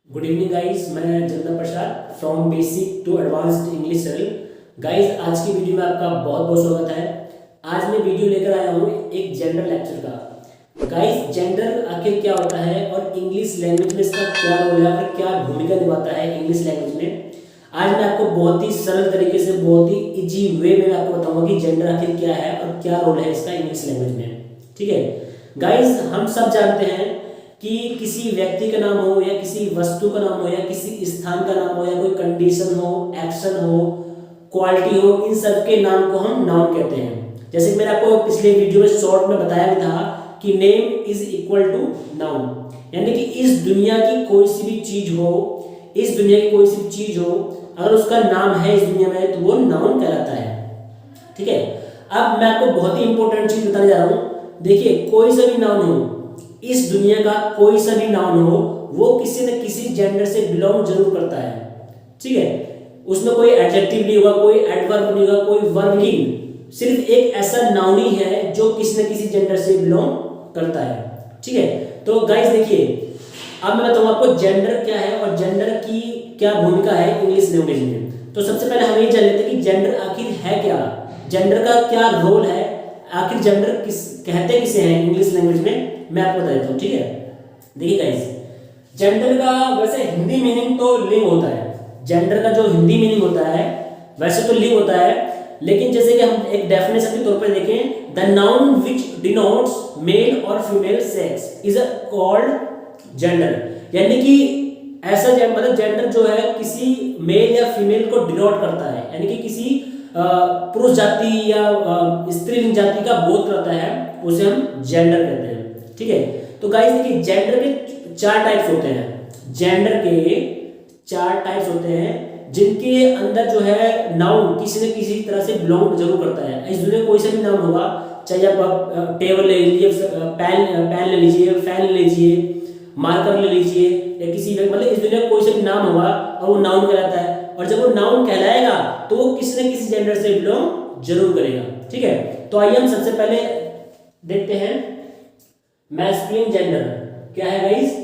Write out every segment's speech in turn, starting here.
Good evening guys, मैं Chandan Prasad from basic to advanced English channel. Guys, आज की video में आपका बहुत बहुत स्वागत है। आज मैं वीडियो लेकर आया हूँ एक जेंडर लेक्चर का। गाइस, जेंडर आखिर क्या होता है और इंग्लिश लैंग्वेज में इसका क्या रोल है और क्या भूमिका निभाता है इंग्लिश लैंग्वेज में, आज मैं आपको बहुत ही सरल तरीके से, बहुत ही इजी वे में आपको बताऊंगा कि जेंडर आखिर क्या है और क्या रोल है इसका इंग्लिश लैंग्वेज में। ठीक है गाइस, हम सब जानते हैं कि किसी व्यक्ति का नाम हो या किसी वस्तु का नाम हो या किसी स्थान का नाम हो या कोई कंडीशन हो, एक्शन हो, क्वालिटी हो, इन सब के नाम को हम नाउन कहते हैं। जैसे कि मैंने आपको पिछले वीडियो में शॉर्ट में बताया भी था कि name is equal to noun, यानी कि इस दुनिया की कोई सी भी चीज हो, इस दुनिया की कोई सी भी चीज हो, अगर उसका नाम है इस दुनिया में तो वो नाउन कहलाता है। ठीक है, अब मैं आपको बहुत ही इंपॉर्टेंट चीज बताने जा रहा हूं। देखिए, कोई सा भी नाउन हो, इस दुनिया का कोई सा भी नाउन हो, वो किसी न किसी जेंडर से बिलोंग जरूर करता है। ठीक है, उसमें कोई एडजेक्टिव नहीं होगा, कोई एडवर्ब नहीं होगा, कोई वर्ब नहीं, सिर्फ एक ऐसा नाउन ही है जो किसी न किसी जेंडर से बिलोंग करता है। ठीक है, तो गाइस देखिए, अब मैं बताऊं आपको जेंडर क्या है और जेंडर की क्या भूमिका है इंग्लिश लैंग्वेज में। तो सबसे पहले हम ये जान लेते हैं कि जेंडर आखिर है क्या, जेंडर का क्या रोल है, आखिर जेंडर किस कहते किसे हैं इंग्लिश लैंग्वेज में, मैं आपको बता देता हूँ। ठीक है, देखिए गाइस, जेंडर का वैसे हिंदी मीनिंग तो लिंग होता है। जेंडर का जो हिंदी मीनिंग होता है वैसे तो लिंग होता है, लेकिन जैसे कि हम एक डेफिनेशन के तौर पर देखें, the noun which denotes male और female sex is called gender, यानी कि ऐसा मतलब जेंडर जो है किसी मेल या फीमेल को डिनोट करता है, यानी कि किसी पुरुष जाति या स्त्रीलिंग जाति का बोध करता है, उसे हम जेंडर कहते हैं। ठीक है, तो गाइस देखिए, जेंडर के चार टाइप्स होते हैं। जेंडर के चार टाइप्स होते हैं जिनके अंदर जो है नाउन किसी न किसी तरह से बिलोंग जरूर करता है। इस दुनिया में कोई सा भी नाउन होगा, चाहे आप टेबल ले लीजिए, पेन ले लीजिए, फैन ले लीजिए, मार्कर ले लीजिए, या किसी मतलब इस दुनिया में कोई सा भी नाम होगा और वो नाउन कहलाता है। और जब वो नाउन कहलाएगा तो वो किसी न किसी जेंडर से बिलोंग जरूर करेगा। ठीक है, तो आइए हम सबसे पहले देखते हैं मैस्कुलिन जेंडर क्या है गाइस।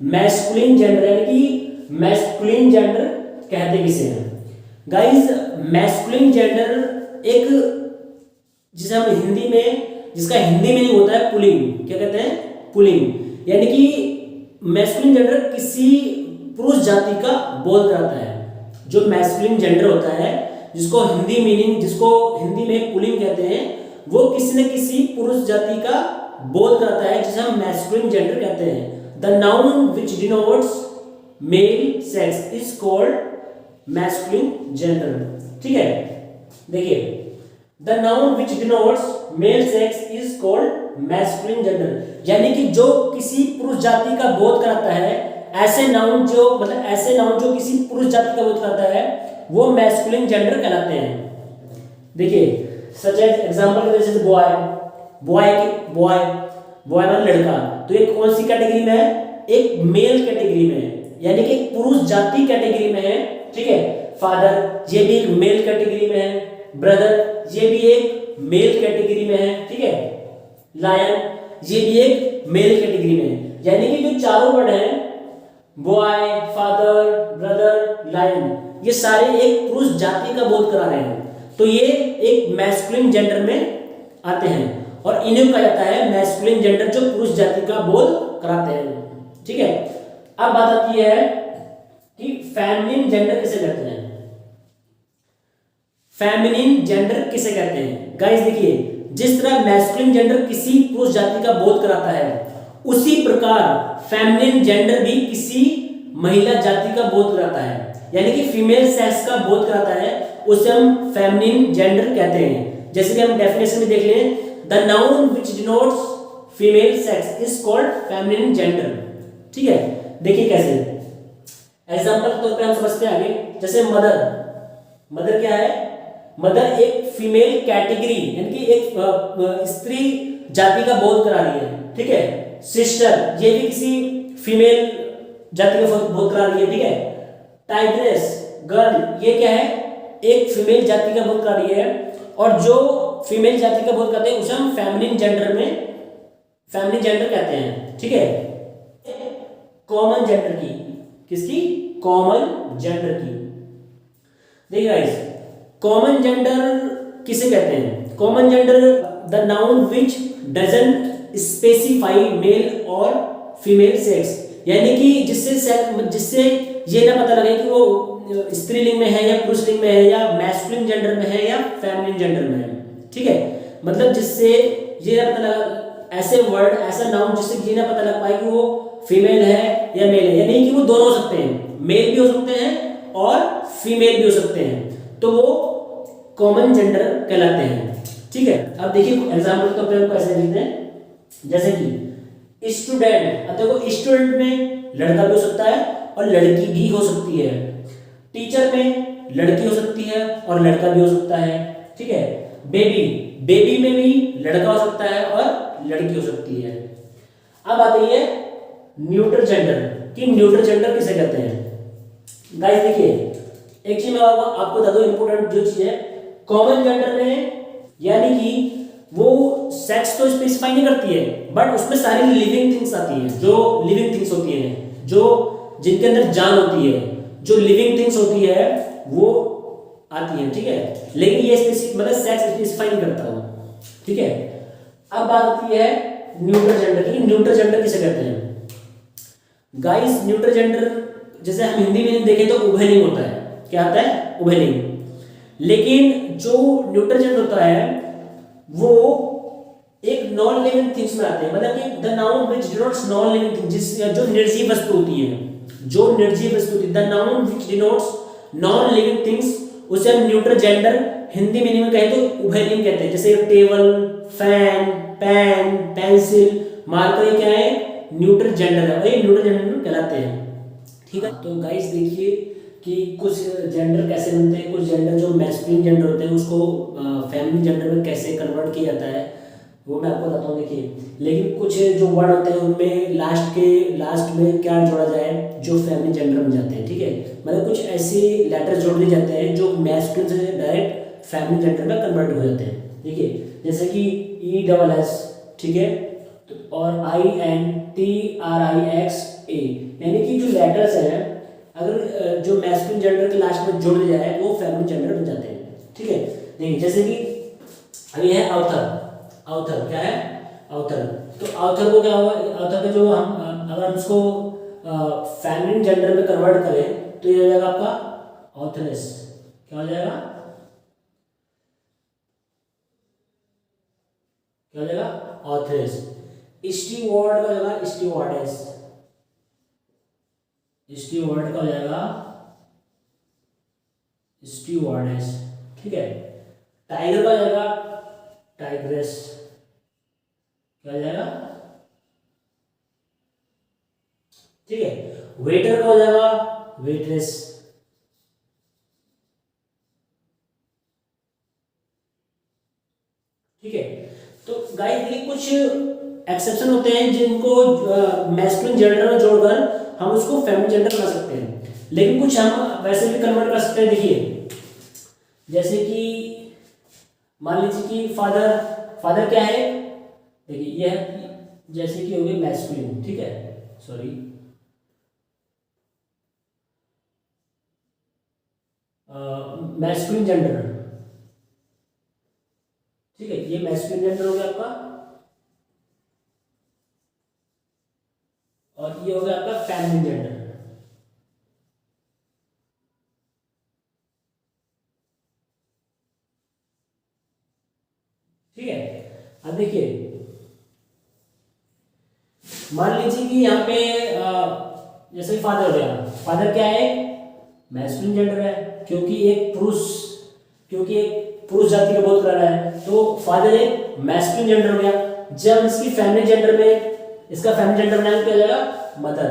मैस्कुलिन जेंडर यानी कि मैस्कुलिन जेंडर कहते किसे हैं गाइस। मैस्कुलिन जेंडर एक, जिसे हम हिंदी में, जिसका हिंदी मीनिंग होता है पुलिंग, क्या कहते हैं, पुलिंग, यानी कि मैस्कुलिन जेंडर किसी पुरुष जाति का बोध कराता है। जो मैस्कुलिन जेंडर होता है, जिसको हिंदी मीनिंग, जिसको हिंदी में पुलिंग कहते हैं, वो किसी न किसी पुरुष जाति का बोध कराता है, जिसे हम मैस्कुलिन जेंडर कहते हैं। The noun which denotes male sex is called masculine gender. ठीक है, देखिए, the noun which denotes male sex is called masculine gender, यानी कि जो किसी पुरुष जाति का बोध कराता है, ऐसे नाउन जो मतलब ऐसे नाउन जो किसी पुरुष जाति का बोध कराता है, वो मैस्कुलिन जेंडर कहलाते हैं। देखिए, सच एज एग्जांपल जैसे बॉय, बॉय बॉय बॉय मतलब लड़का, तो एक कौन सी कैटेगरी में है, एक मेल कैटेगरी में है, यानी कि एक पुरुष जाति कैटेगरी में है। ठीक है, फादर, ये भी एक मेल कैटेगरी में है। ब्रदर, ये भी एक मेल कैटेगरी में है। ठीक है, लायन, ये भी एक मेल कैटेगरी में है, यानी कि जो चारों वर्ड हैं, बॉय, फादर, ब्रदर, लायन, ये सारे एक पुरुष जाति का बोध करा रहे हैं, तो ये एक मैस्कुलिन जेंडर में आते हैं और इन्हें कहा जाता है मैस्कुलिन जेंडर, जो पुरुष जाति का बोध कराते हैं। ठीक है, अब बात आती है कि फेमिनिन जेंडर किसे कहते हैं। फेमिनिन जेंडर किसे कहते हैं गाइस, देखिए, जिस तरह मैस्कुलिन जेंडर किसी पुरुष जाति का बोध कराता है, उसी प्रकार फेमिनिन जेंडर भी किसी महिला जाति का बोध कराता है, यानी कि फीमेल सेक्स का बोध कराता है, उसे हम फेमिनिन जेंडर कहते हैं। जैसे कि हम डेफिनेशन में देख लें, the noun which denotes female sex is called feminine gender. ठीक है, देखिए कैसे, एग्जांपल के तौर पे हम समझते हैं आगे। जैसे मदर, मदर क्या है, मदर एक फीमेल कैटेगरी, यानी कि एक स्त्री जाति का बोध करा रही है। ठीक है, सिस्टर, ये भी किसी फीमेल जाति का बोध करा रही है। ठीक है, टाइग्रेस, गर्ल, ये क्या है, एक फीमेल जाति का बोध करा रही है, और जो फीमेल जाति का बोध करते हैं उसे हम फेमिनिन जेंडर में, फेमिनिन जेंडर कहते हैं। ठीक है, कॉमन जेंडर की किसकी? कॉमन जेंडर की। देखिए गाइस, कॉमन जेंडर किसे कहते हैं? Common gender the noun which doesn't specify male और फीमेल सेक्स, यानी कि जिससे ये ना पता लगे कि वो स्त्रीलिंग में है या पुरुषलिंग में है या मैस्कुलिन जेंडर में है या फेमिनिन जेंडर में है। ठीक है, मतलब जिससे ये ना पता लगा, ऐसे वर्ड ऐसा नाउन जिससे ये ना पता लग पाए कि वो फीमेल है या मेल है, यानी कि वो दोनों हो सकते हैं, मेल भी हो सकते हैं और फीमेल भी हो सकते हैं, तो वो कॉमन जेंडर कहलाते हैं। ठीक है, अब देखिए एग्जाम्पल तो अपने कैसे लिखते हैं, जैसे कि स्टूडेंट। अब देखो स्टूडेंट में लड़का भी हो सकता है और लड़की भी हो सकती है। टीचर में लड़की हो सकती है और लड़का भी हो सकता है। ठीक है, बेबी, बेबी में भी लड़का हो सकता है और लड़की हो सकती है। अब आती है न्यूट्रल जेंडर कि न्यूट्रल जेंडर किसे कहते हैं। गाइस देखिए, एक चीज मैं आपको बता दूं, इंपॉर्टेंट जो चीज है, कॉमन जेंडर में यानी कि वो सेक्स तो स्पेसिफाई नहीं करती है, बट उसमें सारी लिविंग थिंग्स आती हैं, जो लिविंग थिंग्स होती हैं, जो जिनके अंदर जान होती है, जो लिविंग थिंग्स होती है वो आती है। ठीक है, लेकिन ये स्पेसिफिक मतलब सेक्स स्पेसिफाई नहीं करता वो। ठीक है, अब बात आती है न्यूट्रल जेंडर की। न्यूट्रल जेंडर किसे कहते हैं? गाइस न्यूट्रल जेंडर जैसे हम हिंदी में देखें तो उभयलिंग होता है। क्या आता है? उभयलिंग। लेकिन जो न्यूट्रल जेंडर होता है वो एक नॉन लिविंग थिंग्स में आते हैं, मतलब कि the noun which denotes non living thing, जिस जो निर्जीव वस्तु होती है, जो निर्जीव वस्तु होती है, the noun which denotes non living things, उसे हम न्यूट्रल जेंडर हिंदी मीनिंग में कहें तो उभयलिंग कहते हैं। जैसे table, fan, pen, pencil, marker, ये क्या है? न्यूट्रल जेंडर है और ये न्यूट्रल जेंडर कहलाते हैं। ठीक है, तो गाइस देखिए कि कुछ जेंडर कैसे बनते हैं, कुछ जेंडर जो मैस्कुलिन जेंडर होते हैं उसको फेमिनिन जेंडर में कैसे कन्वर्ट किया जाता है वो मैं आपको बताता हूँ। देखिए, लेकिन कुछ जो वर्ड होते हैं उनमें लास्ट में क्या जोड़ा जाए जो फेमिनिन जेंडर बन जाते हैं। ठीक है, मतलब कुछ ऐसे लेटर जोड़ दिए जाते हैं जो मैस्कुलिन से डायरेक्ट फेमिनिन जेंडर में कन्वर्ट हो जाते हैं। देखिए जैसे कि ESS, ठीक है, और INTRIXA, यानी कि जो लेटर्स हैं अगर जो मैस्कुलिन जेंडर के लास्ट में जोड़ दिया जाए तो वो फेमिनिन जेंडर बन जाते हैं। ठीक है, देखिए जैसे कि अभी है ऑथर। ऑथर क्या है? ऑथर। तो ऑथर को क्या होगा? ऑथर का जो हम अगर हम उसको फेमिनिन जेंडर में कन्वर्ट करें तो ये हो जाएगा आपका ऑथरेस। क्या हो जाएगा? क्या हो जाएगा? ऑथरेस। स्टीवर्ड का हो जाएगा स्टीवर्डेस। स्टीवर्ड का हो जाएगा स्टीवर्डेस। ठीक है, टाइगर का हो जाएगा टाइग्रेस। क्या हो जाएगा? ठीक है, वेटर का हो जाएगा वेट्रेस। ठीक है, तो गाइस देखिए कुछ एक्सेप्शन होते हैं जिनको मैस्कुलिन जेंडर में जोड़कर हम उसको फेमिनिन जेंडर बना सकते हैं, लेकिन कुछ हम वैसे भी कन्वर्ट कर सकते हैं। देखिए जैसे कि मान लीजिए कि फादर, फादर क्या है? देखिए ये जैसे कि हो गई मैस्कुलिन। ठीक है, सॉरी, मैस्कुलिन जेंडर। ठीक है, ये मैस्कुलिन जेंडर हो गया आपका और ये हो गया आपका फेमिनिन जेंडर। ठीक है, अब देखिए मान लीजिए कि यहाँ पे जैसे फादर हो गया। फादर क्या है? मैस्कुलिन जेंडर है, क्योंकि एक पुरुष जाति का बोध कर रहा है, तो फादर एक मैस्कुलिन जेंडर हो गया। जब इसकी फेमिनिन जेंडर में इसका फेमिनिन जेंडर बनाएंगे क्या हो जाएगा? मदर।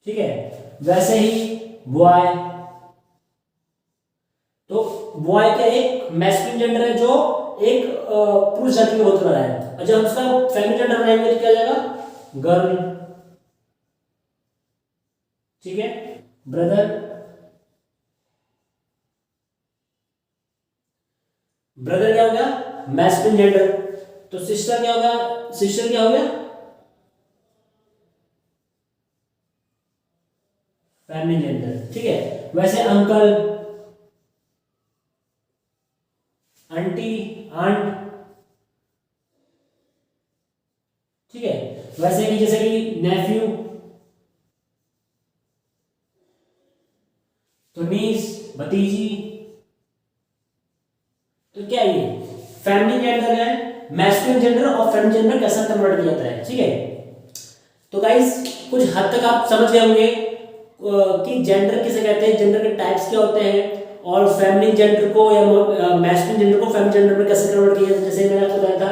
ठीक है, वैसे ही बॉय, तो बॉय का एक मैस्कुलिन जेंडर है जो एक पुरुष जाति में बोध कर रहा है, और जब उसका फेमिनिन जेंडर बनाएंगे तो क्या हो जाएगा? गर्ल। ठीक है, ब्रदर, ब्रदर क्या हो गया? Masculine gender. तो सिस्टर क्या होगा? सिस्टर क्या हो गया? फेमिनिन जेंडर, ठीक है। वैसे अंकल, आंटी, आंट, ठीक है। वैसे कि जैसे कि नेफ्यू, तो नीस, भतीजी। तो क्या ये फेमिनिन जेंडर है, मैस्कुलिन जेंडर और फेमिनिन जेंडर कैसा कन्वर्ट किया जाता है, ठीक है। तो गाइस कुछ हद तक आप समझ गए होंगे कि जेंडर किसे कहते हैं, जेंडर के टाइप्स क्या होते हैं, और फेमिनिन जेंडर को या मैस्कुलिन जेंडर को फेमिनिन जेंडर में कैसे कन्वर्ट किया जाता है। जैसे मैंने आपको बताया था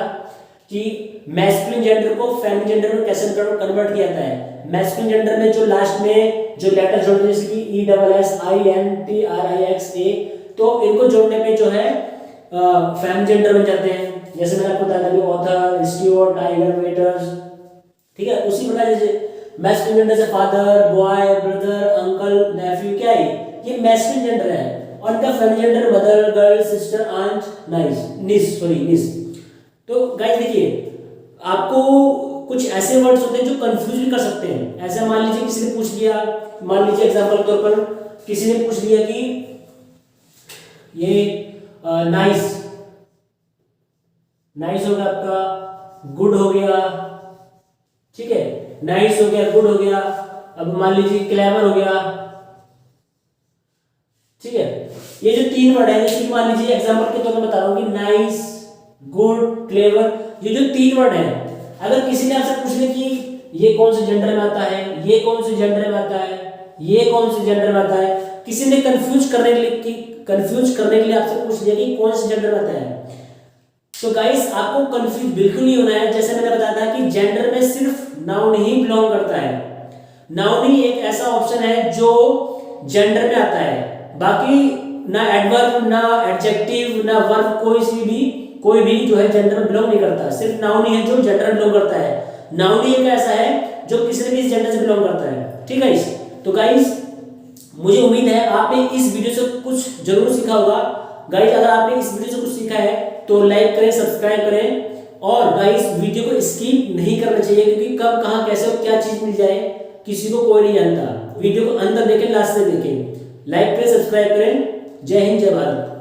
कि मैस्कुलिन जेंडर को फेमिनिन जेंडर में कैसे कन्वर्ट किया जाता है। मैस्कुलिन जेंडर में जो लास्ट में जो लेटर जोड़ते हैं जैसे कि ESSINTRIXA, तो इनको जोड़ने पे जो है फेमिनिन जेंडर बन जाते हैं। जैसे मैंने आपको बताया था कि ऑथर, स्टीवर्ड, टाइगर, वेटर्स, ठीक है। उसी प्रकार जैसे मैस्कुलिन जेंडर से father, boy, brother, uncle, nephew, क्या है ये मैस्कुलिन जेंडर है। और इनका feminine gender mother, girl, sister, aunt, niece. तो गाइस देखिए, आपको कुछ ऐसे वर्ड्स होते हैं जो कंफ्यूज भी कर सकते हैं। ऐसा मान लीजिए किसी ने पूछ लिया, मान लीजिए एग्जांपल के तौर पर किसी ने पूछ लिया कि ये नाइस हो गया आपका, गुड हो गया, ठीक है। नाइस हो गया, गुड हो गया। अब मान लीजिए क्लेवर हो गया, ठीक है। ये जो तीन वर्ड है, जैसे मान लीजिए एग्जांपल के तौर पर बता रहा हूं कि नाइस, गुड, क्लेवर, ये जो तीन वर्ड है, अगर किसी ने आपसे पूछ लिया कि ये कौन से जेंडर में आता है, ये कौन से जेंडर में आता है, ये कौन से जेंडर में आता है, किसी ने कंफ्यूज करने के लिए आपसे पूछ लिया कि कौन से जेंडर में आता है, तो गाइस आपको कंफ्यूज बिल्कुल नहीं होना है। जैसे मैंने बताया था कि जेंडर में सिर्फ नाउन ही बिलोंग करता है। नाउन ही एक ऐसा ऑप्शन है जो जेंडर में आता है, बाकी ना एडवर्ब, ना एडजेक्टिव, ना वर्ब, कोई भी जो है जेंडर में बिलोंग नहीं करता। सिर्फ नाउन ही है जो जेंडर में बिलोंग करता है। नाउन ही एक ऐसा है जो किसी न किसी जेंडर से बिलोंग करता है, ठीक है। तो गाइस मुझे उम्मीद है आपने इस वीडियो से कुछ जरूर सीखा होगा। गाइस अगर आपने इस वीडियो से कुछ सीखा है तो लाइक करें, सब्सक्राइब करें, और गाइस वीडियो को स्किप नहीं करना चाहिए, क्योंकि कब कहां कैसे और क्या चीज मिल जाए किसी को कोई नहीं जानता। वीडियो को अंदर देखें, लास्ट में देखें। लाइक करें, सब्सक्राइब करें। जय हिंद, जय भारत।